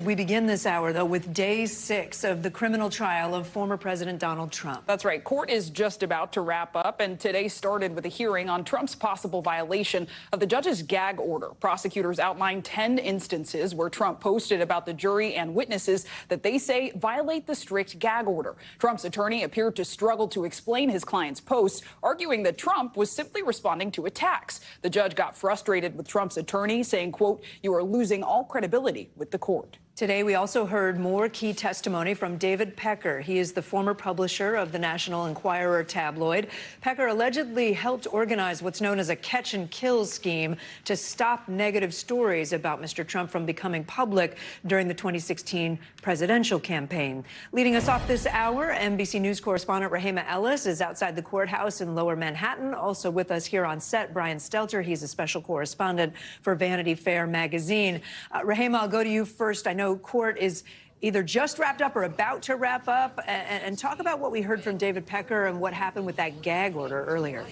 We begin this hour, though, with day 6 of the criminal trial of former President Donald Trump. That's right. Court is just about to wrap up, and today started with a hearing on Trump's possible violation of the judge's gag order. Prosecutors outlined 10 instances where Trump posted about the jury and witnesses that they say violate the strict gag order. Trump's attorney appeared to struggle to explain his client's posts, arguing that Trump was simply responding to attacks. The judge got frustrated with Trump's attorney, saying, quote, "You are losing all credibility with the court." Today, we also heard more key testimony from David Pecker. He is the former publisher of the National Enquirer tabloid. Pecker allegedly helped organize what's known as a catch-and-kill scheme to stop negative stories about Mr. Trump from becoming public during the 2016 presidential campaign. Leading us off this hour, NBC News correspondent Rehema Ellis is outside the courthouse in Lower Manhattan. Also with us here on set, Brian Stelter. He's a special correspondent for Vanity Fair magazine. Rehema, I'll go to you first. I know court is either just wrapped up or about to wrap up, and talk about what we heard from David Pecker and what happened with that gag order earlier.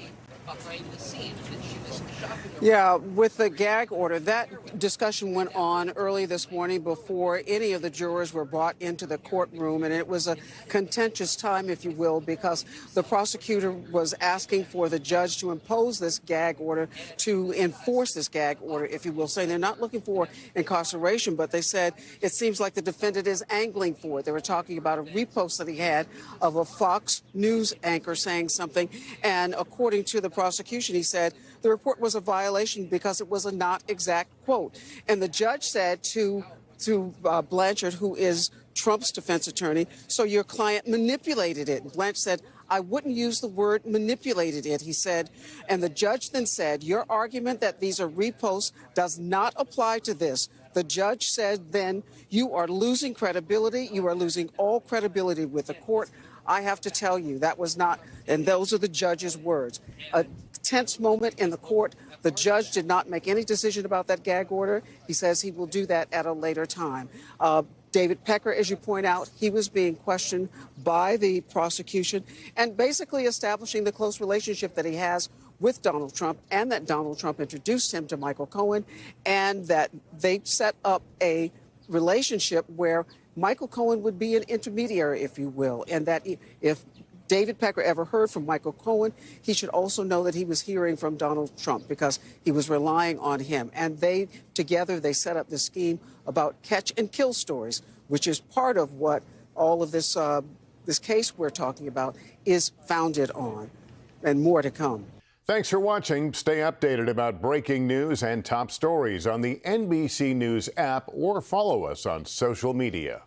Yeah, with the gag order, that discussion went on early this morning before any of the jurors were brought into the courtroom, and it was a contentious time, if you will, because the prosecutor was asking for the judge to impose this gag order, to enforce this gag order, if you will, saying they're not looking for incarceration, but they said it seems like the defendant is angling for it. They were talking about a repost that he had of a Fox News anchor saying something, and according to the prosecution, he said the report was a violation because it was a not exact quote. And the judge said to Blanchard, who is Trump's defense attorney, so your client manipulated it. And Blanchard said, I wouldn't use the word manipulated it, he said. And the judge then said, your argument that these are reposts does not apply to this. The judge said then, you are losing credibility. You are losing all credibility with the court. I have to tell you, that was not, and those are the judge's words. A tense moment in the court. The judge did not make any decision about that gag order. He says he will do that at a later time. David Pecker, as you point out, he was being questioned by the prosecution and basically establishing the close relationship that he has with Donald Trump, and that Donald Trump introduced him to Michael Cohen, and that they set up a relationship where Michael Cohen would be an intermediary, if you will, and that if David Pecker ever heard from Michael Cohen, he should also know that he was hearing from Donald Trump because he was relying on him. And they, together, they set up this scheme about catch-and-kill stories, which is part of what all of this, this case we're talking about is founded on, and more to come. Thanks for watching. Stay updated about breaking news and top stories on the NBC News app or follow us on social media.